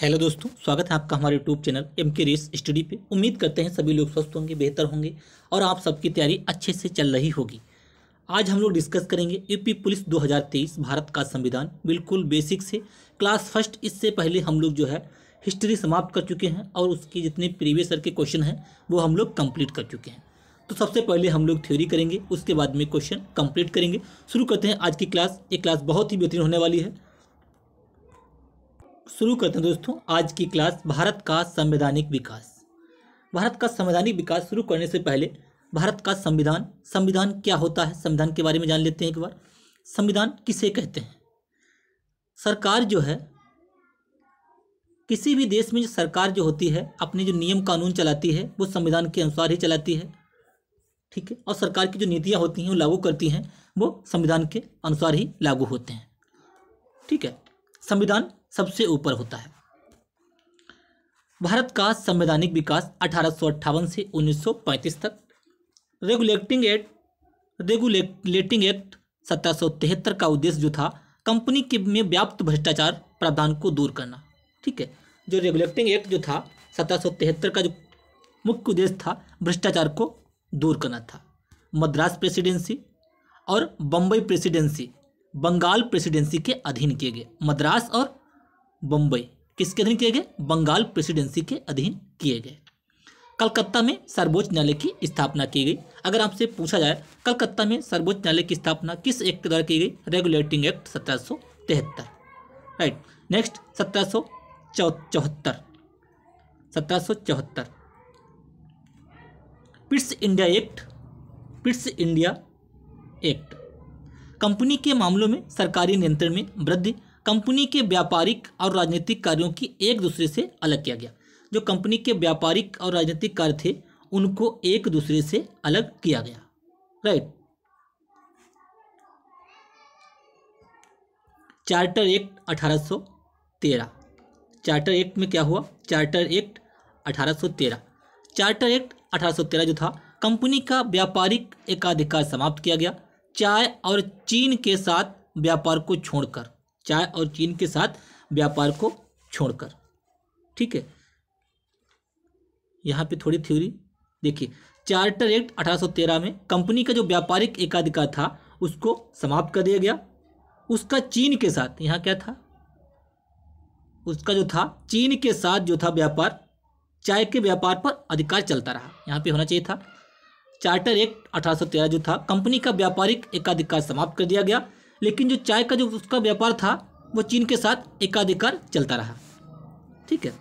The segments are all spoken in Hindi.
हेलो दोस्तों, स्वागत है आपका हमारे YouTube channel MK race study पे। उम्मीद करते हैं सभी लोग स्वस्थ होंगे, बेहतर होंगे और आप सबकी तैयारी अच्छे से चल रही होगी। आज हम लोग डिस्कस करेंगे यूपी पुलिस 2023 भारत का संविधान, बिल्कुल बेसिक से क्लास फर्स्ट। इससे पहले हम लोग जो है हिस्ट्री समाप्त कर चुके हैं और उसकी जितने प्रीवियस ईयर के क्वेश्चन हैं वो हम लोग कंप्लीट कर चुके हैं। तो सबसे पहले हम लोग थ्योरी करेंगे, उसके बाद में क्वेश्चन कंप्लीट करेंगे। शुरू करते हैं आज की क्लास। ये क्लास बहुत ही बेहतरीन होने वाली है। शुरू करते हैं दोस्तों आज की क्लास, भारत का संवैधानिक विकास। भारत का संवैधानिक विकास शुरू करने से पहले भारत का संविधान क्या होता है, संविधान के बारे में जान लेते हैं एक बार। संविधान किसे कहते हैं? सरकार जो है, किसी भी देश में जो सरकार जो होती है अपने जो नियम कानून चलाती है वो संविधान के अनुसार ही चलाती है, ठीक है। और सरकार की जो नीतियाँ होती हैं वो लागू करती हैं वो संविधान के अनुसार ही लागू होते हैं, ठीक है। संविधान सबसे ऊपर होता है। भारत का संवैधानिक विकास 1858 से 1935 तक। रेगुलेटिंग एक्ट 1773 का उद्देश्य जो था कंपनी के में व्याप्त भ्रष्टाचार प्रावधान को दूर करना, ठीक है। जो रेगुलेटिंग एक्ट जो था 1773 का जो मुख्य उद्देश्य था भ्रष्टाचार को दूर करना था। मद्रास प्रेसिडेंसी और बम्बई प्रेसिडेंसी बंगाल प्रेसिडेंसी के अधीन किए गए। मद्रास और बम्बई किसके अधीन किए गए? बंगाल प्रेसिडेंसी के अधीन किए गए। कलकत्ता में सर्वोच्च न्यायालय की स्थापना की गई। अगर आपसे पूछा जाए कलकत्ता में सर्वोच्च न्यायालय की स्थापना किस एक्ट द्वारा की गई? Regulating act 1773, right. Next 1774 Pitt's India act company के मामलों में सरकारी नियंत्रण में वृद्धि। कंपनी के व्यापारिक और राजनीतिक कार्यों की एक दूसरे से अलग किया गया। जो कंपनी के व्यापारिक और राजनीतिक कार्य थे उनको एक दूसरे से अलग किया गया, right. Charter act 1813। Charter act में क्या हुआ? चार्टर एक्ट 1813 जो था कंपनी का व्यापारिक एकाधिकार समाप्त किया गया। चाय और चीन के साथ व्यापार को छोड़कर, ठीक है। यहाँ पे थोड़ी थ्योरी देखिए। चार्टर एक्ट 1813 में कंपनी का जो व्यापारिक एकाधिकार था उसको समाप्त कर दिया गया। उसका चीन के साथ, यहाँ क्या था? उसका जो था चीन के साथ जो था व्यापार, चाय के व्यापार पर अधिकार चलता रहा। यहाँ पे होना चाहिए था चार्टर एक्ट 1813 जो था कंपनी का व्यापारिक एकाधिकार समाप्त कर दिया गया, लेकिन जो चाय का जो उसका व्यापार था वो चीन के साथ एकाधिकार चलता रहा, ठीक है।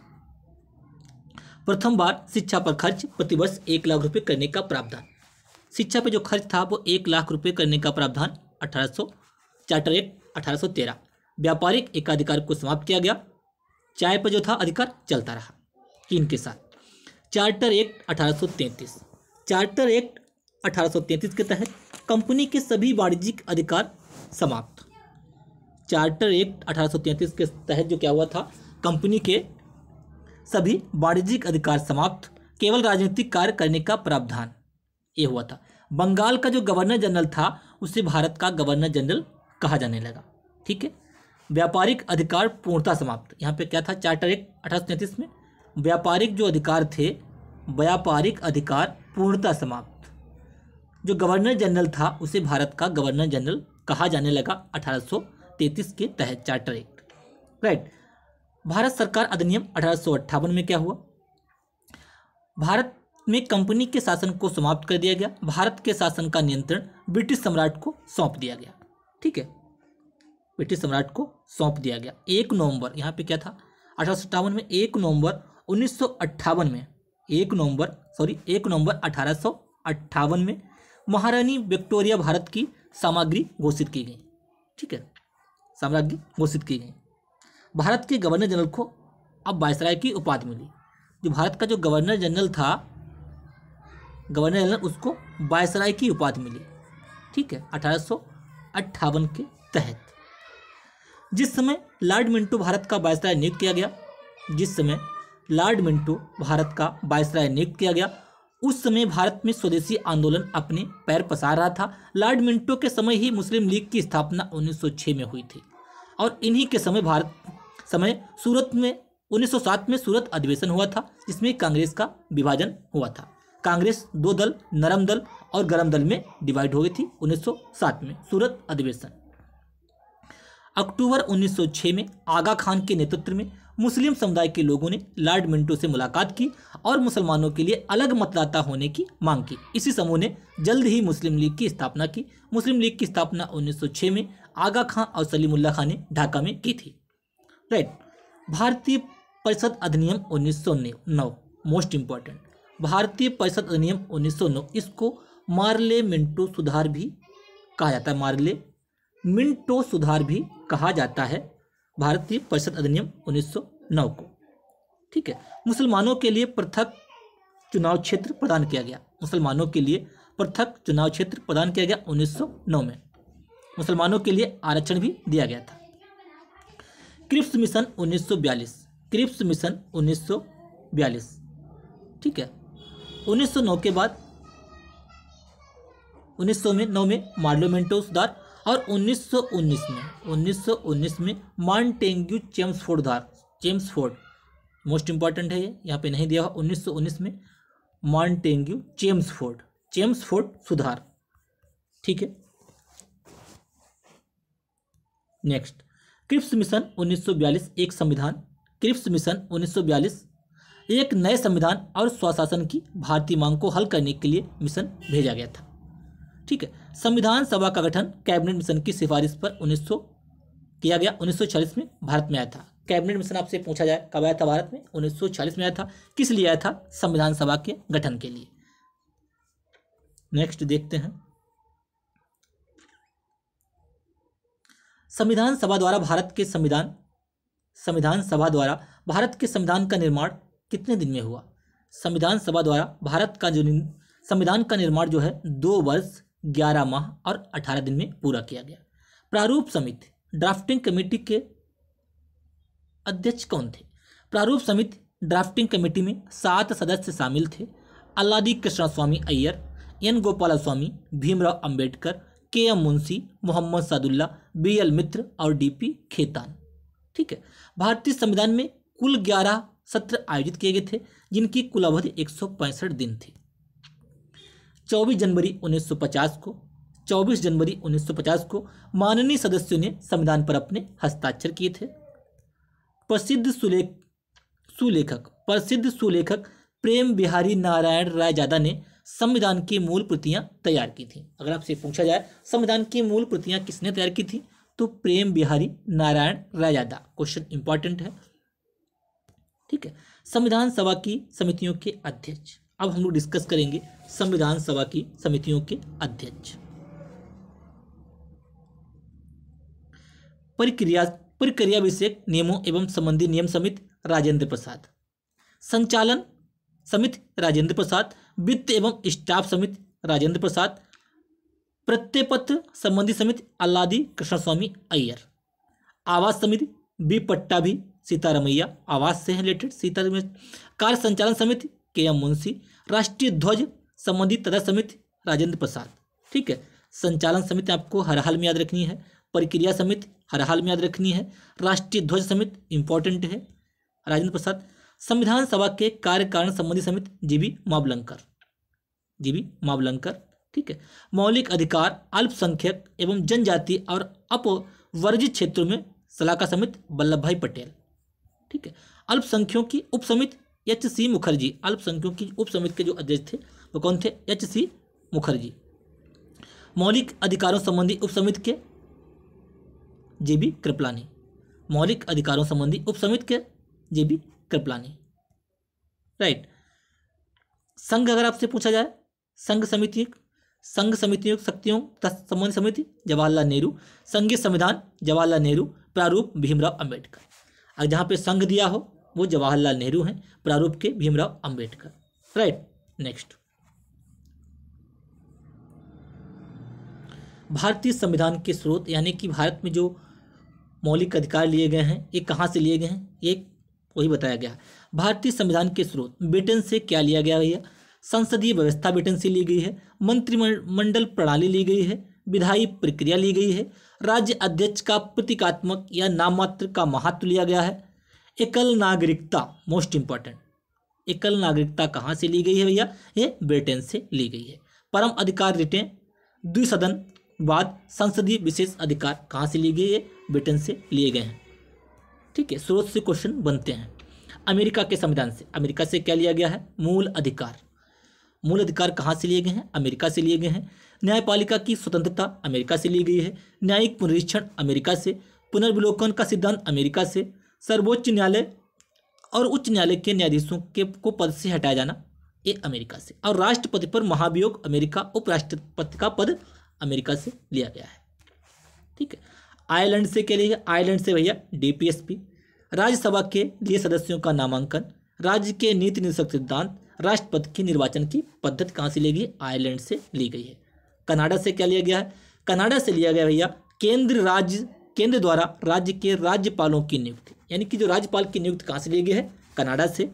प्रथम बार शिक्षा पर खर्च प्रतिवर्ष 1 लाख रुपए करने का प्रावधान। शिक्षा पे जो खर्च था वो 1 लाख रुपए करने का प्रावधान चार्टर एक्ट 1813। व्यापारिक एकाधिकार को समाप्त किया गया। चाय पर जो था अधिकार चलता रहा चीन के साथ। चार्टर एक्ट 1833 के तहत कंपनी के सभी वाणिज्यिक अधिकार समाप्त। चार्टर एक्ट 1833 के तहत जो क्या हुआ था, कंपनी के सभी वाणिज्यिक अधिकार समाप्त, केवल राजनीतिक कार्य करने का प्रावधान ये हुआ था। बंगाल का जो गवर्नर जनरल था उसे भारत का गवर्नर जनरल कहा जाने लगा, ठीक है। व्यापारिक अधिकार पूर्णतः समाप्त। यहाँ पे क्या था चार्टर एक्ट 1833 में? व्यापारिक जो अधिकार थे, व्यापारिक अधिकार पूर्णतः समाप्त। जो गवर्नर जनरल था उसे भारत का गवर्नर जनरल कहा जाने लगा 1833 के तहत चार्टर एक्ट, राइट। भारत सरकार अधिनियम 1858 में क्या हुआ? भारत में कंपनी के शासन को समाप्त कर दिया गया। भारत के शासन का नियंत्रण ब्रिटिश सम्राट को सौंप दिया गया, ठीक है। ब्रिटिश सम्राट को सौंप दिया गया 1 नवंबर, यहाँ पे क्या था 1857 में 1 नवंबर 1858 में महारानी विक्टोरिया भारत की सामग्री घोषित की गई, ठीक है। साम्राज्ञी घोषित की गई। भारत के गवर्नर जनरल को अब वायसराय की उपाधि मिली। जो भारत का जो गवर्नर जनरल था, गवर्नर जनरल उसको वायसराय की उपाधि मिली, ठीक है, 1858 के तहत। जिस समय लॉर्ड मिंटो भारत का वायसराय नियुक्त किया गया उस समय भारत में स्वदेशी आंदोलन अपने पैर पसार रहा था। लॉर्ड मिंटो के समय ही मुस्लिम लीग की स्थापना 1906 में हुई थी और इन्हीं के समय सूरत में 1907 में सूरत अधिवेशन हुआ था जिसमें कांग्रेस का विभाजन हुआ था। कांग्रेस दो दल, नरम दल और गरम दल में डिवाइड हो गई थी 1907 में सूरत अधिवेशन। अक्टूबर 1906 में आगा खान के नेतृत्व में मुस्लिम समुदाय के लोगों ने लॉर्ड मिंटो से मुलाकात की और मुसलमानों के लिए अलग मतदाता होने की मांग की। इसी समूह ने जल्द ही मुस्लिम लीग की स्थापना की। मुस्लिम लीग की स्थापना 1906 में आगा खां और सलीमुल्लाह खां ने ढाका में की थी। राइट। भारतीय परिषद अधिनियम 1909 मोस्ट इंपॉर्टेंट। भारतीय परिषद अधिनियम 1909, इसको मार्ले मिंटो सुधार भी कहा जाता है। मार्ले मिंटो सुधार भी कहा जाता है भारतीय परिषद अधिनियम 1909 को। ठीक है। मुसलमानों के लिए पृथक चुनाव क्षेत्र प्रदान किया गया। मुसलमानों के लिए पृथक चुनाव क्षेत्र प्रदान किया गया 1909 में। मुसलमानों के लिए आरक्षण भी दिया गया था। Cripps mission 1942। Cripps mission 1942। ठीक है। 1909 के बाद 1909 में मार्ले मिंटो सुधार और 1919 में मॉन्टेग्यू चेम्सफोर्ड सुधार। चेम्सफोर्ड मोस्ट इंपॉर्टेंट है, ये यहाँ पे नहीं दिया हुआ। 1919 में मॉन्टेग्यू चेम्सफोर्ड सुधार। ठीक है। नेक्स्ट, क्रिप्स मिशन 1942 एक संविधान। क्रिप्स मिशन 1942 एक नए संविधान और स्वशासन की भारतीय मांग को हल करने के लिए मिशन भेजा गया था। ठीक है। संविधान सभा का गठन कैबिनेट मिशन की सिफारिश पर 1946 में भारत में आया था। कैबिनेट मिशन आपसे पूछा जाए कब आया था भारत में? 1946 में आया था। किस लिए आया था? संविधान सभा के गठन के लिए। नेक्स्ट देखते हैं, संविधान सभा द्वारा भारत के संविधान का निर्माण कितने दिन में हुआ? संविधान सभा द्वारा भारत का जो संविधान का निर्माण जो है 2 वर्ष 11 माह और 18 दिन में पूरा किया गया। प्रारूप समिति ड्राफ्टिंग कमेटी के अध्यक्ष कौन थे? प्रारूप समिति ड्राफ्टिंग कमेटी में 7 सदस्य शामिल थे। Alladi Krishnaswami Ayyar, N Gopalaswami, Bhimrao Ambedkar, K M. Munshi, Mohammad Saadulla, B L. Mitter और डी.पी. खेतान। ठीक है। भारतीय संविधान में कुल 11 सत्र आयोजित किए गए थे जिनकी कुल अवधि 165 दिन थी। 24 जनवरी 1950 को माननीय सदस्यों ने संविधान पर अपने हस्ताक्षर किए थे। प्रसिद्ध सुलेखक प्रेम बिहारी नारायण रायजादा ने संविधान की मूल प्रतियां तैयार की थी। अगर आपसे पूछा जाए संविधान की मूल प्रतियां किसने तैयार की थी तो प्रेम बिहारी नारायण रायजादा। क्वेश्चन इंपॉर्टेंट है। ठीक है। संविधान सभा की समितियों के अध्यक्ष, अब हम लोग डिस्कस करेंगे संविधान सभा की समितियों के अध्यक्ष। प्रक्रिया विषयक नियमों एवं संबंधी नियम समिति राजेंद्र प्रसाद। संचालन समिति राजेंद्र प्रसाद। वित्त एवं स्टाफ समिति राजेंद्र प्रसाद। प्रत्ययपत्र संबंधी समिति अल्लादी कृष्णस्वामी अय्यर। आवास समिति बी पट्टाभी सीतारमैया, आवास से रिलेटेड सीतारमैया। कार्य संचालन समिति के.एम. मुंशी। राष्ट्रीय ध्वज संबंधी तथा समिति राजेंद्र प्रसाद। ठीक है। संचालन समिति आपको हर हाल में याद रखनी है। प्रक्रिया समिति हर हाल में याद रखनी है। राष्ट्रीय ध्वज समिति इंपॉर्टेंट है राजेंद्र प्रसाद। संविधान सभा के कार्यकारण संबंधी समिति जीबी मावलंकर। ठीक है। मौलिक अधिकार, अल्पसंख्यक एवं जनजाति और अपवर्जित क्षेत्रों में सलाहकार समिति वल्लभ भाई पटेल। ठीक है। अल्पसंख्यकों की उप समिति एच.सी. मुखर्जी। अल्पसंख्यकों की उप समिति के जो अध्यक्ष थे वो कौन थे? एच.सी. मुखर्जी। मौलिक अधिकारों संबंधी उप समिति के जे.बी. कृपलानी। मौलिक अधिकारों संबंधी उप समिति के जे.बी. कृपलानी। राइट। संघ अगर आपसे पूछा जाए संघ समितियों शक्तियों संबंधी समिति जवाहरलाल नेहरू। संघीय संविधान जवाहरलाल नेहरू। प्रारूप भीमराव अंबेडकर। और जहाँ पे संघ दिया हो वो जवाहरलाल नेहरू हैं, प्रारूप के भीमराव अंबेडकर। राइट। नेक्स्ट, भारतीय संविधान के स्रोत यानी कि भारत में जो मौलिक अधिकार लिए गए हैं ये कहाँ से लिए गए हैं, ये वही बताया गया। भारतीय संविधान के स्रोत ब्रिटेन से क्या लिया गया भैया? संसदीय व्यवस्था ब्रिटेन से ली गई है। मंत्रिमंडल प्रणाली ली गई है। विधायी प्रक्रिया ली गई है। राज्य अध्यक्ष का प्रतीकात्मक या नाममात्र का महत्व लिया गया है। एकल नागरिकता, मोस्ट इंपॉर्टेंट, एकल नागरिकता कहाँ से ली गई है भैया? ये ब्रिटेन से ली गई है। परम अधिकार रिटें द्विसदनवाद संसदीय विशेष अधिकार कहाँ से ली गई है? ब्रिटेन से लिए गए हैं। ठीक है, स्रोत से क्वेश्चन बनते हैं। अमेरिका के संविधान से, अमेरिका से क्या लिया गया है? मूल अधिकार। मूल अधिकार कहाँ से लिए गए हैं? अमेरिका से लिए गए हैं। न्यायपालिका की स्वतंत्रता अमेरिका से ली गई है। न्यायिक पुनरीक्षण अमेरिका से। पुनर्विलोकन का सिद्धांत अमेरिका से। सर्वोच्च न्यायालय और उच्च न्यायालय के न्यायाधीशों के को पद से हटाया जाना, ये अमेरिका से। और राष्ट्रपति पर महाभियोग अमेरिका, उपराष्ट्रपति का पद अमेरिका से लिया गया है। ठीक है, आयरलैंड से क्या लिया? आयरलैंड से भैया डीपीएसपी। राज्यसभा के लिए सदस्यों का नामांकन, राज्य के नीति निर्देशक सिद्धांत, राष्ट्रपति की निर्वाचन की पद्धति कहाँ से ली गई? आयरलैंड से ली गई है। कनाडा से क्या लिया गया है? कनाडा से लिया गया भैया केंद्र द्वारा राज्य के राज्यपालों की नियुक्ति, यानी कि जो राज्यपाल की नियुक्ति कहाँ से ली गई है? कनाडा से।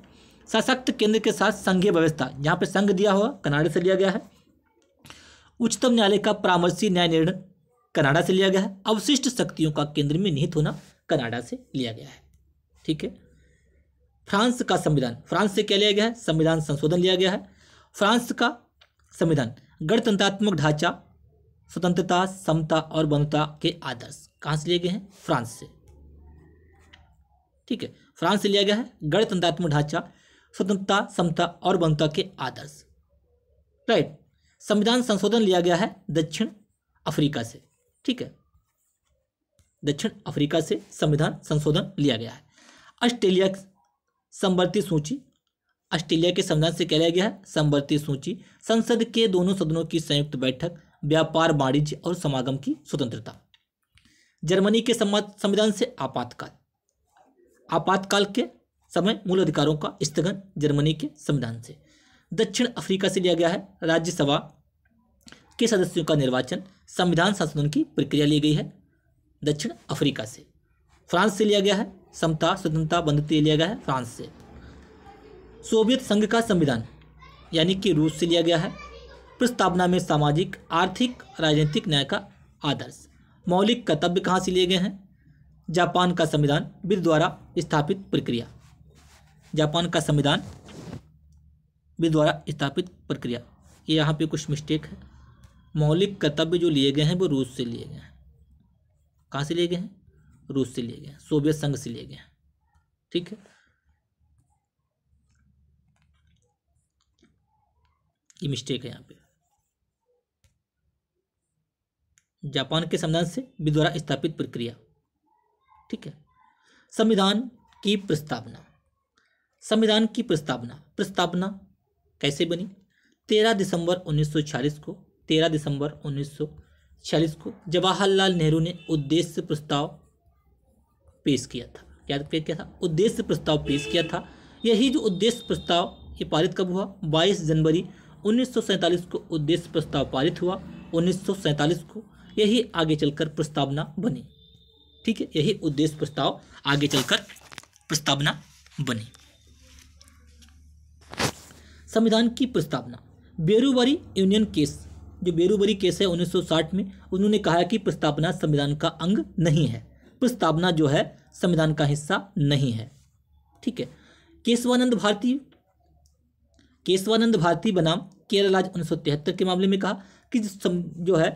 सशक्त केंद्र के साथ संघीय व्यवस्था, जहाँ पे संघ दिया हुआ, कनाडा से लिया गया है। उच्चतम न्यायालय का परामर्शी न्याय निर्णय कनाडा से लिया गया है। अवशिष्ट शक्तियों का केंद्र में निहित होना कनाडा से लिया गया है। ठीक है, फ्रांस का संविधान, फ्रांस से क्या लिया गया है? संविधान संशोधन लिया गया है। फ्रांस का संविधान गणतंत्रात्मक ढांचा, स्वतंत्रता, समता और बंधुता के आदर्श कहाँ से लिए गए हैं? फ्रांस से। ठीक है, फ्रांस से लिया गया है गणतंत्रात्मक ढांचा, स्वतंत्रता, समता और बंधुता के आदर्श। राइट। संविधान संशोधन लिया गया है दक्षिण अफ्रीका से। ठीक है, दक्षिण अफ्रीका से संविधान संशोधन लिया गया है। ऑस्ट्रेलिया समवर्ती सूची, ऑस्ट्रेलिया के संविधान से क्या लिया गया है? समवर्ती सूची। संसद के दोनों सदनों की संयुक्त बैठक, व्यापार, वाणिज्य और समागम की स्वतंत्रता। जर्मनी के संविधान से आपातकाल, आपातकाल के समय मूल अधिकारों का स्थगन, जर्मनी के संविधान से। दक्षिण अफ्रीका से लिया गया है राज्यसभा के सदस्यों का निर्वाचन, संविधान संशोधन की प्रक्रिया ली गई है दक्षिण अफ्रीका से। फ्रांस से लिया गया है समता, स्वतंत्रता, बंधुत्व लिया गया है फ्रांस से। सोवियत संघ का संविधान यानी कि रूस से लिया गया है। प्रस्तावना में सामाजिक, आर्थिक, राजनीतिक न्याय का आदर्श। मौलिक कर्तव्य कहाँ से लिए गए हैं? जापान का संविधान विधि द्वारा स्थापित प्रक्रिया, जापान का संविधान विधि द्वारा स्थापित प्रक्रिया। ये यहाँ पे कुछ मिस्टेक है। मौलिक कर्तव्य जो लिए गए हैं वो रूस से लिए गए हैं। कहाँ से लिए गए हैं? रूस से लिए गए हैं, सोवियत संघ से लिए गए हैं। ठीक है, ये मिस्टेक है यहाँ पे। जापान के संविधान से विधि द्वारा स्थापित प्रक्रिया। ठीक है, संविधान की प्रस्तावना, संविधान की प्रस्तावना, प्रस्तावना कैसे बनी? 13 दिसंबर 1946 को, 13 दिसंबर 1946 को जवाहरलाल नेहरू ने उद्देश्य प्रस्ताव पेश किया था। क्या पेश किया था? उद्देश्य प्रस्ताव पेश किया था। यही जो उद्देश्य प्रस्ताव ये पारित कब हुआ? 22 जनवरी 1947 को उद्देश्य प्रस्ताव पारित हुआ। 1947 को यही आगे चलकर प्रस्तावना बनी। ठीक है, यही उद्देश्य प्रस्ताव आगे चलकर प्रस्तावना बनी। संविधान की प्रस्तावना, बेरूबरी यूनियन केस, जो बेरूबरी केस है 1960 में, उन्होंने कहा कि प्रस्तावना संविधान का अंग नहीं है, प्रस्तावना जो है संविधान का हिस्सा नहीं है। ठीक है, केशवानंद भारती बनाम केरल राज्य 1973 के मामले में कहा कि जो है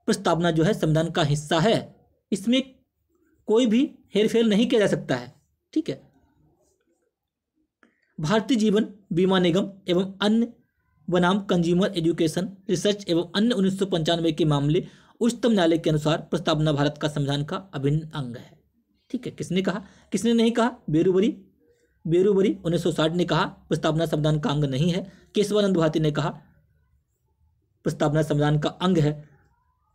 प्रस्तावना जो है संविधान का हिस्सा है, इसमें कोई भी हेरफेर नहीं किया जा सकता है। ठीक है, भारतीय जीवन बीमा निगम एवं अन्य बनाम कंज्यूमर एजुकेशन रिसर्च एवं अन्य 1995 के मामले, उच्चतम न्यायालय के अनुसार प्रस्तावना भारत का संविधान का अभिन्न अंग है। ठीक है, किसने कहा? किसने नहीं कहा? बेरूबरी 1960 ने कहा प्रस्तावना संविधान का अंग नहीं है। केशवानंद भारती ने कहा प्रस्तावना संविधान का अंग है।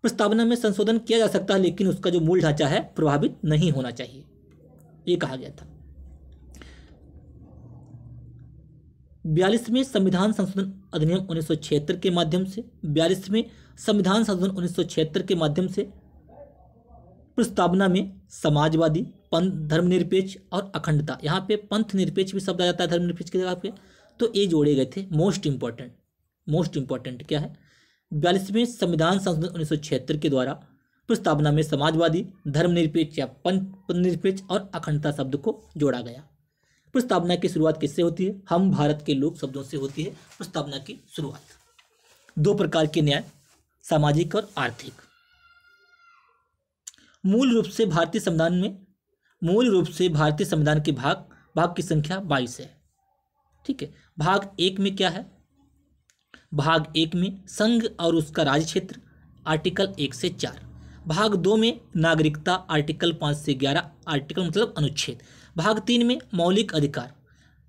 प्रस्तावना में संशोधन किया जा सकता है लेकिन उसका जो मूल ढांचा है प्रभावित नहीं होना चाहिए, ये कहा गया था। 42वें संविधान संशोधन अधिनियम 1976 के माध्यम से, 42वें संविधान संशोधन 1976 के माध्यम से प्रस्तावना में समाजवादी, पंथ, धर्मनिरपेक्ष और अखंडता, यहाँ पे पंथ निरपेक्ष भी शब्द आ जाता है धर्मनिरपेक्ष की जगह पे, तो ये जोड़े गए थे। मोस्ट इंपॉर्टेंट क्या है? 42वें संविधान संशोधन 1976 के द्वारा प्रस्तावना में समाजवादी, धर्मनिरपेक्ष या पंथ निरपेक्ष और अखंडता शब्द को जोड़ा गया। प्रस्तावना की शुरुआत किससे होती है? हम भारत के लोग शब्दों से होती है प्रस्तावना की शुरुआत। दो प्रकार के न्याय, सामाजिक और आर्थिक। मूल रूप से भारतीय संविधान के भाग की संख्या 22 है। ठीक है। भाग 1 में क्या है? भाग 1 में संघ और उसका राज्य क्षेत्र, आर्टिकल 1 से 4। भाग 2 में नागरिकता, आर्टिकल 5 से 11, आर्टिकल मतलब अनुच्छेद। भाग 3 में मौलिक अधिकार,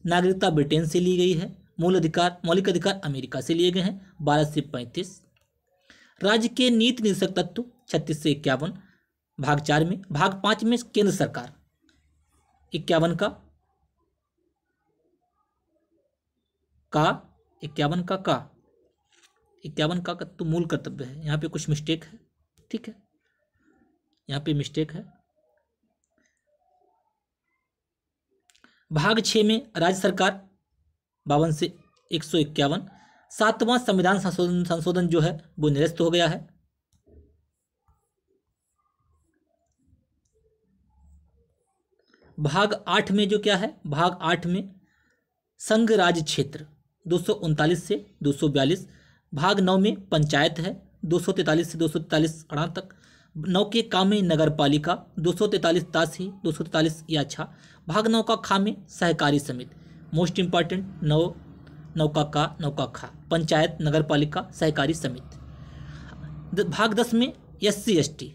नागरिकता ब्रिटेन से ली गई है, मौलिक अधिकार अमेरिका से लिए गए हैं 12 से 35। राज्य के नीति निर्देशक तत्व 36 से 51 भाग 4 में। भाग 5 में केंद्र सरकार 51 का तो मूल कर्तव्य है। यहाँ पे कुछ मिस्टेक है। ठीक है, यहाँ पे मिस्टेक है। भाग 6 में राज्य सरकार 52 से 151। 7वां संविधान संशोधन जो है वो निरस्त हो गया है। भाग 8 में जो क्या है? भाग 8 में संघ राज्य क्षेत्र 239 से 242। भाग 9 में पंचायत है 243 से 243 अड़ा तक। 9 के का में नगर पालिका 243 तासी 243 याछा। भाग 9 का खा में सहकारी समिति, मोस्ट इंपॉर्टेंट 9 का खा पंचायत, नगर पालिका, सहकारी समिति। भाग 10 में SC ST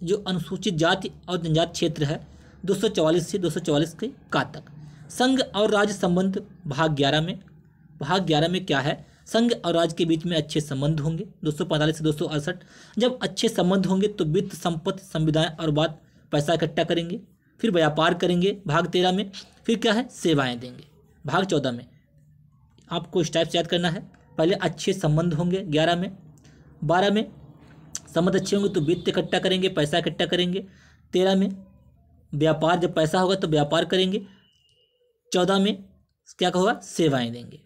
जो अनुसूचित जाति और जनजाति क्षेत्र है 244 से 244 के का तक। संघ और राज्य संबंध भाग 11 में क्या है? संघ और राज्य के बीच में अच्छे संबंध होंगे 245 से 268। जब अच्छे संबंध होंगे तो वित्त, संपत्ति, संविदाएं और बाद पैसा इकट्ठा करेंगे, फिर व्यापार करेंगे। भाग 13 में फिर क्या है? सेवाएं देंगे। भाग 14 में आपको इस टाइप से याद करना है। पहले अच्छे संबंध होंगे 11 में। 12 में संबंध अच्छे होंगे तो वित्त इकट्ठा करेंगे, पैसा इकट्ठा करेंगे। 13 में व्यापार, जब पैसा होगा तो व्यापार करेंगे। 14 में क्या होगा? सेवाएं देंगे।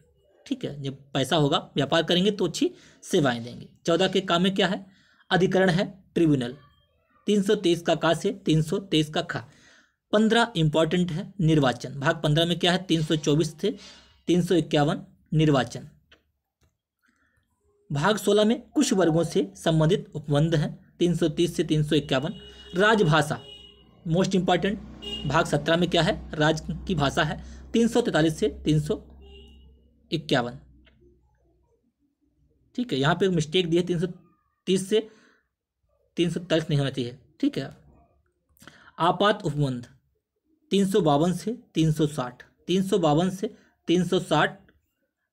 ठीक है, जब पैसा होगा व्यापार करेंगे तो अच्छी सेवाएं देंगे। 14 के काम में क्या है? अधिकरण है ट्रिब्यूनल 323 का का से 323 का खा। 15 इंपॉर्टेंट है निर्वाचन। भाग 15 में क्या है? 324 से 351 निर्वाचन। भाग 16 में कुछ वर्गों से संबंधित उपबंध है 330 से 351। राजभाषा मोस्ट इंपॉर्टेंट। भाग 17 में क्या है? राज की भाषा है 343 से 351। ठीक है, यहाँ पे मिस्टेक दी है 330 से 343 नहीं होना चाहिए। ठीक है। आपात उपबंध 352 से 360, 352 से 360।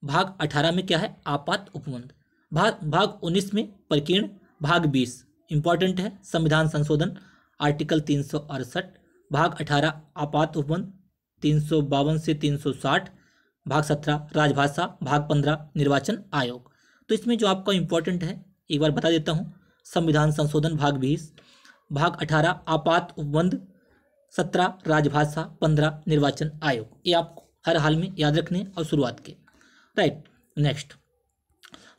भाग 18 में क्या है? आपात उपबंध। भाग 19 में प्रकीर्ण। भाग 20 इंपॉर्टेंट है संविधान संशोधन आर्टिकल 368। भाग 18 आपात उपबंध 352 से 360। भाग 17 राजभाषा। भाग 15 निर्वाचन आयोग। तो इसमें जो आपका इंपॉर्टेंट है एक बार बता देता हूँ। संविधान संशोधन भाग 20, भाग 18 आपात उपबंध, 17 राजभाषा, 15 निर्वाचन आयोग। ये आपको हर हाल में याद रखने और शुरुआत के। Right, next.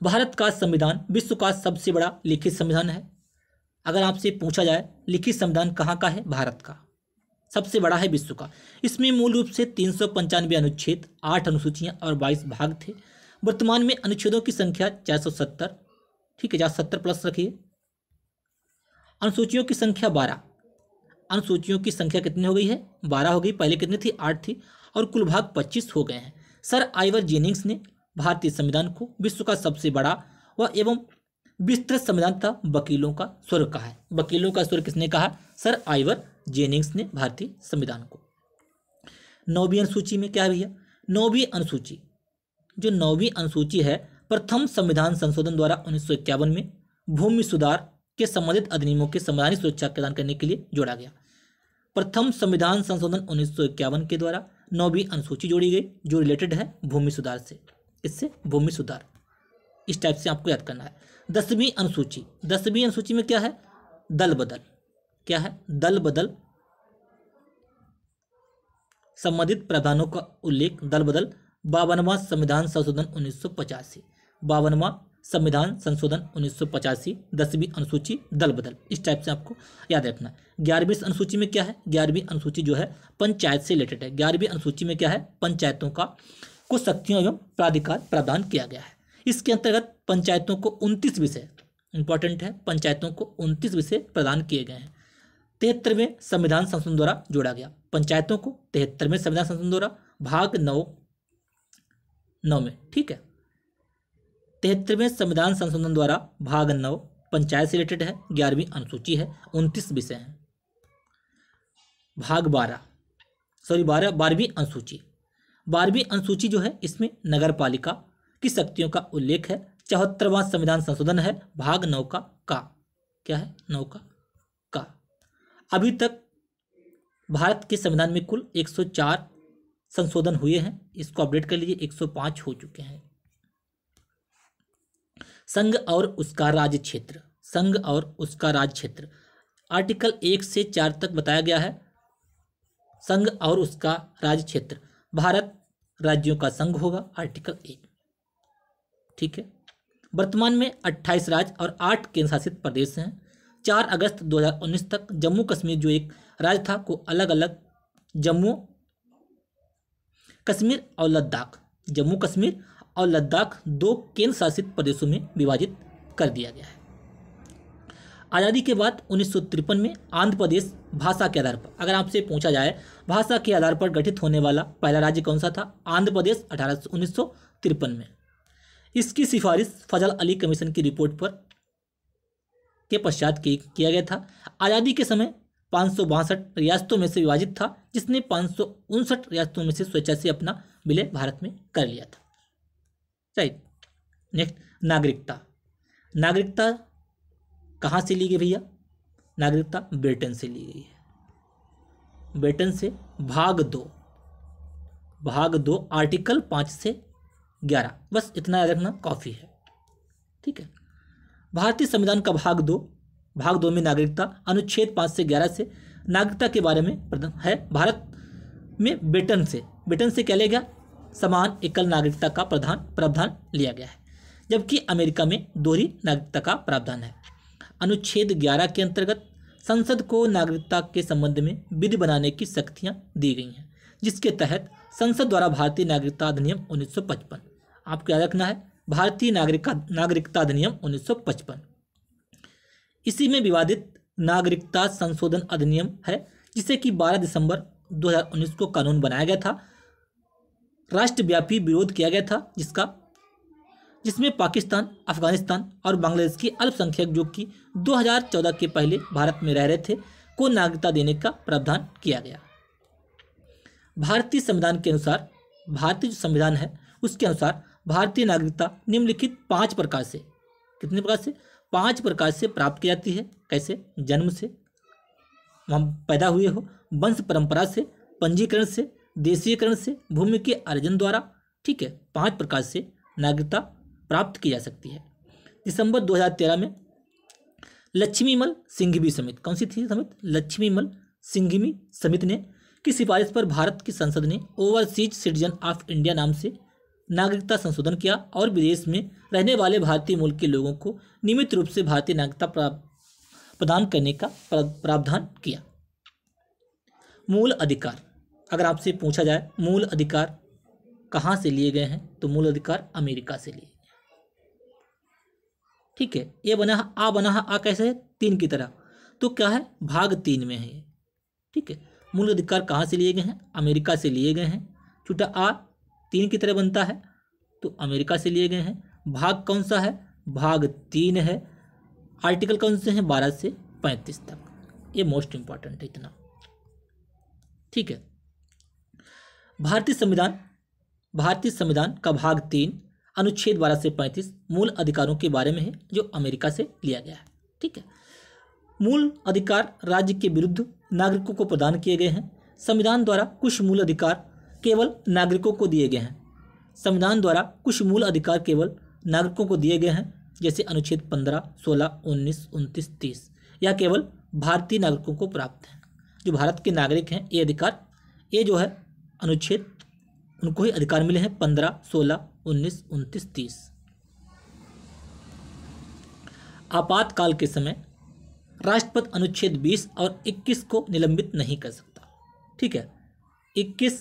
भारत का संविधान विश्व का सबसे बड़ा लिखित संविधान है। अगर आपसे पूछा जाए लिखित संविधान कहाँ का है? भारत का सबसे बड़ा है विश्व का। इसमें मूल रूप से 395 अनुच्छेद, 8 अनुसूचियां और 22 भाग थे। वर्तमान में अनुच्छेदों की संख्या 470। ठीक है, 470 प्लस रखिए। अनुसूचियों की संख्या 12। अनुसूचियों की संख्या कितनी हो गई है? 12 हो गई। पहले कितनी थी? 8 थी। और कुल भाग 25 हो गए हैं। सर आइवर जेनिंग्स ने भारतीय संविधान को विश्व का सबसे बड़ा व एवं विस्तृत संविधान तथा वकीलों का स्वर कहा है। वकीलों का स्वर किसने कहा? सर आइवर जेनिंग्स ने भारतीय संविधान को। 9वीं अनुसूची में क्या है भैया? 9वीं अनुसूची, जो 9वीं अनुसूची है, प्रथम संविधान संशोधन द्वारा 1951 में भूमि सुधार के संबंधित अधिनियमों के संवैधानिक सुरक्षा प्रदान करने के लिए जोड़ा गया। प्रथम संविधान संशोधन 1951 के द्वारा 9वीं अनुसूची जोड़ी गई जो रिलेटेड है भूमि सुधार से। इससे भूमि सुधार इस टाइप से आपको याद करना है। 10वीं अनुसूची, 10वीं अनुसूची में क्या है? दल बदल। क्या है? दल बदल। संबंधित प्रावधानों का उल्लेख। दल बदल। 52वां संविधान संशोधन 1985, 52वां संविधान संशोधन 1985, 10वीं अनुसूची दल बदल, इस टाइप से आपको याद रखना। 11वीं अनुसूची में क्या है? 11वीं अनुसूची जो है पंचायत से रिलेटेड है। 11वीं अनुसूची में क्या है? पंचायतों का कुछ शक्तियों एवं प्राधिकार प्रावधान किया गया है। इसके अंतर्गत पंचायतों को 29 विषय, इंपॉर्टेंट है, पंचायतों को 29 विषय प्रदान किए गए हैं। 73वें संविधान संशोधन द्वारा जोड़ा गया पंचायतों को, 73वें संविधान संशोधन द्वारा भाग 9 में, ठीक है। 73वें संविधान संशोधन द्वारा भाग 9 पंचायत से रिलेटेड है, 11वीं अनुसूची है, 29 विषय हैं। भाग 12वीं अनुसूची, 12वीं अनुसूची जो है इसमें नगर पालिका की शक्तियों का उल्लेख है। 74वां संविधान संशोधन है, भाग 9 का क्या है? 9 का। अभी तक भारत के संविधान में कुल 104 संशोधन हुए हैं, इसको अपडेट कर लीजिए, 105 हो चुके हैं। संघ और उसका राज्य क्षेत्र, संघ और उसका राज्य क्षेत्र, आर्टिकल 1 से 4 तक बताया गया है। संघ और उसका राज्य क्षेत्र, भारत राज्यों का संघ होगा, आर्टिकल 1, ठीक है। वर्तमान में 28 राज्य और 8 केंद्र शासित प्रदेश हैं। 4 अगस्त 2019 तक जम्मू कश्मीर जो एक राज्य था को अलग अलग जम्मू कश्मीर और लद्दाख 2 केंद्र शासित प्रदेशों में विभाजित कर दिया गया है। आज़ादी के बाद 1953 में आंध्र प्रदेश भाषा के आधार पर, अगर आपसे पूछा जाए भाषा के आधार पर गठित होने वाला पहला राज्य कौन सा था? आंध्र प्रदेश 1953 में। इसकी सिफारिश फजल अली कमीशन की रिपोर्ट पर के पश्चात किया गया था। आज़ादी के समय 562 रियासतों में से विभाजित था, जिसने 559 रियासतों में से स्वेच्छा से अपना विलय भारत में कर लिया था, राइट। नेक्स्ट, नागरिकता कहाँ से ली गई भैया? नागरिकता ब्रिटेन से ली गई है। ब्रिटेन से भाग 2 आर्टिकल 5 से 11, बस इतना याद रखना काफ़ी है, ठीक है। भारतीय संविधान का भाग 2 में नागरिकता अनुच्छेद 5 से 11 से नागरिकता के बारे में है। भारत में ब्रिटेन से क्या लिया गया? समान एकल नागरिकता का प्रावधान लिया गया है, जबकि अमेरिका में दोहरी नागरिकता का प्रावधान है। अनुच्छेद 11 के अंतर्गत संसद को नागरिकता के संबंध में विधि बनाने की शक्तियां दी गई हैं, जिसके तहत संसद द्वारा भारतीय नागरिकता अधिनियम 1955, आपको याद रखना है, भारतीय नागरिकता अधिनियम 1955, इसी में विवादित नागरिकता संशोधन अधिनियम है, जिसे कि 12 दिसंबर 2019 को कानून बनाया गया था। राष्ट्रव्यापी विरोध किया गया था, जिसमें पाकिस्तान, अफगानिस्तान और बांग्लादेश के अल्पसंख्यक जो कि 2014 के पहले भारत में रह रहे थे को नागरिकता देने का प्रावधान किया गया। भारतीय संविधान के अनुसार, भारतीय जो संविधान है उसके अनुसार भारतीय नागरिकता निम्नलिखित 5 प्रकार से, कितने प्रकार से? 5 प्रकार से प्राप्त की जाती है। कैसे? जन्म से, हम पैदा हुए हो, वंश परंपरा से, पंजीकरण से, देशीयकरण से, भूमि के अर्जन द्वारा, ठीक है। 5 प्रकार से नागरिकता प्राप्त की जा सकती है। दिसंबर 2013 में लक्ष्मीमल सिंघवी समिति, कौन सी थी समिति? लक्ष्मीमल सिंघवी समिति ने की सिफारिश पर भारत की संसद ने ओवरसीज सिटीजन ऑफ इंडिया नाम से नागरिकता संशोधन किया और विदेश में रहने वाले भारतीय मूल के लोगों को नियमित रूप से भारतीय नागरिकता प्रदान करने का प्रावधान किया। मूल अधिकार, अगर आपसे पूछा जाए मूल अधिकार कहाँ से लिए गए हैं, तो मूल अधिकार अमेरिका से लिए, ठीक है। ये बना आ कैसे है? 3 की तरह, तो क्या है? भाग 3 में है ये, ठीक है। मूल अधिकार कहाँ से लिए गए हैं? अमेरिका से लिए गए हैं। छोटा आ 3 की तरह बनता है, तो अमेरिका से लिए गए हैं। भाग कौन सा है? भाग 3 है। आर्टिकल कौन से हैं? 12 से 35 तक, ये मोस्ट इंपॉर्टेंट है इतना, ठीक है। भारतीय संविधान का भाग 3 अनुच्छेद 12 से 35 मूल अधिकारों के बारे में है, जो अमेरिका से लिया गया है, ठीक है। मूल अधिकार राज्य के विरुद्ध नागरिकों को प्रदान किए गए हैं। संविधान द्वारा कुछ मूल अधिकार केवल नागरिकों को दिए गए हैं। संविधान द्वारा कुछ मूल अधिकार केवल नागरिकों को दिए गए हैं, जैसे अनुच्छेद 15, 16, 19, 29, 30, यह केवल भारतीय नागरिकों को प्राप्त है। जो भारत के नागरिक हैं, ये अधिकार, ये जो है अनुच्छेद, उनको ही अधिकार मिले हैं 15, 16, 19, 29, 30, आपातकाल के समय राष्ट्रपति अनुच्छेद 20 और 21 को निलंबित नहीं कर सकता। ठीक है। 21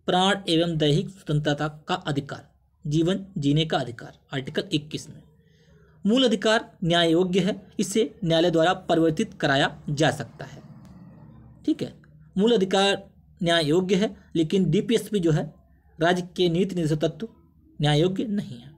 प्राण एवं दैहिक स्वतंत्रता का अधिकार, जीवन जीने का अधिकार, आर्टिकल 21 में। मूल अधिकार न्याय योग्य है, इसे न्यायालय द्वारा परिवर्तित कराया जा सकता है। ठीक है। मूल अधिकार न्याय योग्य है, लेकिन डीपीएसपी जो है राज्य के नीति निर्देशक तत्व न्याय योग्य नहीं है।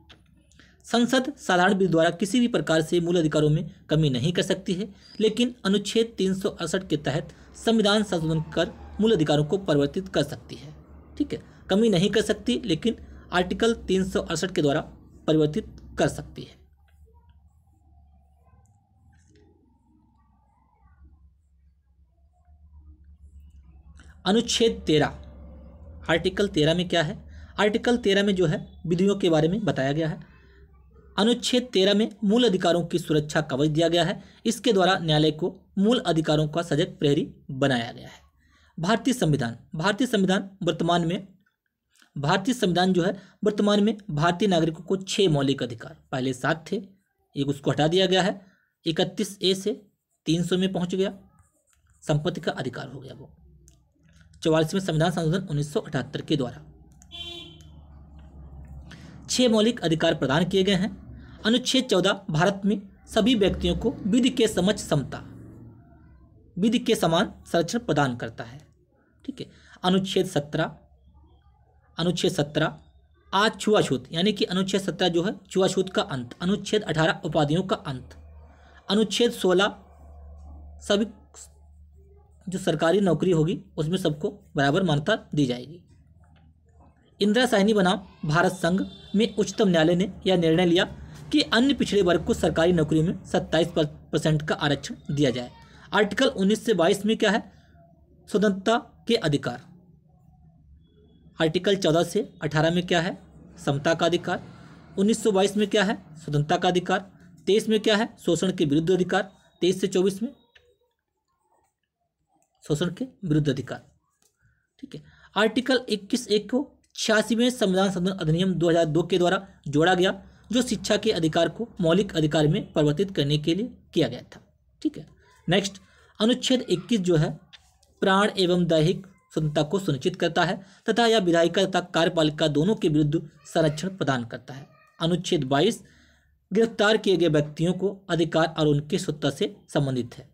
संसद साधारण विधि द्वारा किसी भी प्रकार से मूल अधिकारों में कमी नहीं कर सकती है, लेकिन अनुच्छेद 368 के तहत संविधान संशोधन कर मूल अधिकारों को परिवर्तित कर सकती है। ठीक है। कमी नहीं कर सकती, लेकिन आर्टिकल 368 के द्वारा परिवर्तित कर सकती है। अनुच्छेद 13, आर्टिकल 13 में क्या है? आर्टिकल 13 में जो है विधियों के बारे में बताया गया है। अनुच्छेद 13 में मूल अधिकारों की सुरक्षा कवच दिया गया है। इसके द्वारा न्यायालय को मूल अधिकारों का सजग प्रहरी बनाया गया है। भारतीय संविधान जो है वर्तमान में भारतीय नागरिकों को 6 मौलिक अधिकार, पहले 7 थे, एक उसको हटा दिया गया है। 31A से 300 में पहुंच गया, संपत्ति का अधिकार हो गया वो। 44वें संविधान संशोधन 1978 के द्वारा 6 मौलिक अधिकार प्रदान किए गए हैं। अनुच्छेद 14 भारत में सभी व्यक्तियों को विधि के समक्ष समता, विधि के समान संरक्षण प्रदान करता है। ठीक है। अनुच्छेद 17 आज छुआछूत, यानी कि अनुच्छेद 17 जो है छुआछूत का अंत। अनुच्छेद 18 उपाधियों का अंत। अनुच्छेद 16 सभी जो सरकारी नौकरी होगी उसमें सबको बराबर मान्यता दी जाएगी। इंदिरा साहनी बनाम भारत संघ में उच्चतम न्यायालय ने यह निर्णय लिया कि अन्य पिछड़े वर्ग को सरकारी नौकरी में 27% का आरक्षण दिया जाए। आर्टिकल 19 से 22 में क्या है? स्वतंत्रता के अधिकार। आर्टिकल 14 से 18 में क्या है? समता का अधिकार। 1922 में क्या है? स्वतंत्रता का अधिकार। 23 में क्या है? शोषण के विरुद्ध अधिकार। 23 से 24 में शोषण के विरुद्ध अधिकार। ठीक है। आर्टिकल 21(1) को 86वें संविधान संशोधन अधिनियम 2002 के द्वारा जोड़ा गया, जो शिक्षा के अधिकार को मौलिक अधिकार में परिवर्तित करने के लिए किया गया था। ठीक है। नेक्स्ट, अनुच्छेद 21 जो है प्राण एवं दैहिक स्वतंत्रता को सुनिश्चित करता है तथा यह विधायिका तथा कार्यपालिका दोनों के विरुद्ध संरक्षण प्रदान करता है। अनुच्छेद 22 गिरफ्तार किए गए व्यक्तियों को अधिकार और उनकी स्वतंत्रता से संबंधित है।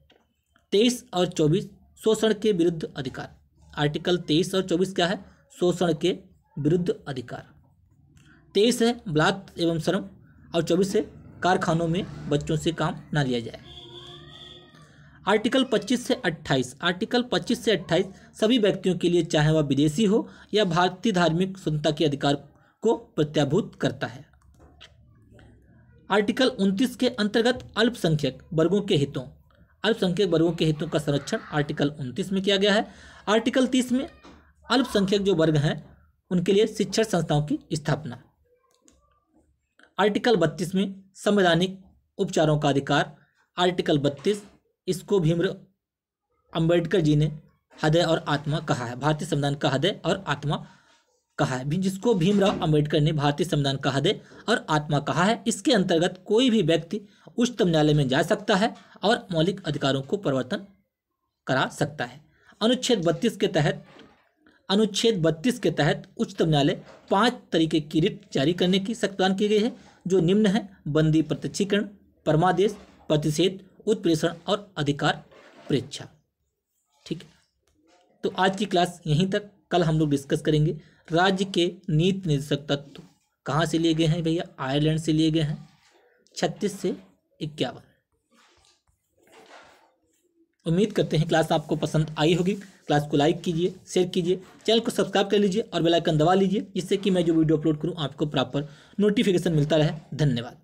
23 और 24 शोषण के विरुद्ध अधिकार। आर्टिकल 23 और 24 क्या है? शोषण के विरुद्ध अधिकार। 23 है बलात्कार एवं श्रम और 24 है कारखानों में बच्चों से काम ना लिया जाए। आर्टिकल 25 से 28 सभी व्यक्तियों के लिए, चाहे वह विदेशी हो या भारतीय, धार्मिक स्वतंत्रता के अधिकार को प्रत्याभूत करता है। आर्टिकल 29 के अंतर्गत अल्पसंख्यक वर्गों के हितों का संरक्षण आर्टिकल 29 में किया गया है। आर्टिकल 30 में अल्पसंख्यक जो वर्ग हैं उनके लिए शिक्षण संस्थाओं की स्थापना। आर्टिकल 32 में संवैधानिक उपचारों का अधिकार। आर्टिकल 32 इसको भीमराव अंबेडकर जी ने हृदय और आत्मा कहा है, भारतीय संविधान का हृदय और आत्मा कहा है, जिसको भीमराव अंबेडकर ने भारतीय संविधान का हृदय और आत्मा कहा है। इसके अंतर्गत कोई भी व्यक्ति उच्चतम न्यायालय में जा सकता है और मौलिक अधिकारों को परिवर्तन करा सकता है। अनुच्छेद 32 के तहत उच्चतम न्यायालय 5 तरीके की रिट जारी करने की शक्ति प्रदान की गई है, जो निम्न है: बंदी प्रत्यक्षीकरण, परमादेश, प्रतिषेध, उत्प्रेषण और अधिकार परीक्षा। ठीक है। तो आज की क्लास यहीं तक। कल हम लोग डिस्कस करेंगे राज्य के नीति निर्देशक तत्व कहाँ से लिए गए हैं भैया? आयरलैंड से लिए गए हैं, 36 से 51। उम्मीद करते हैं क्लास आपको पसंद आई होगी। क्लास को लाइक कीजिए, शेयर कीजिए, चैनल को सब्सक्राइब कर लीजिए और बेल आइकन दबा लीजिए, जिससे कि मैं जो वीडियो अपलोड करूं आपको प्रॉपर नोटिफिकेशन मिलता रहे। धन्यवाद।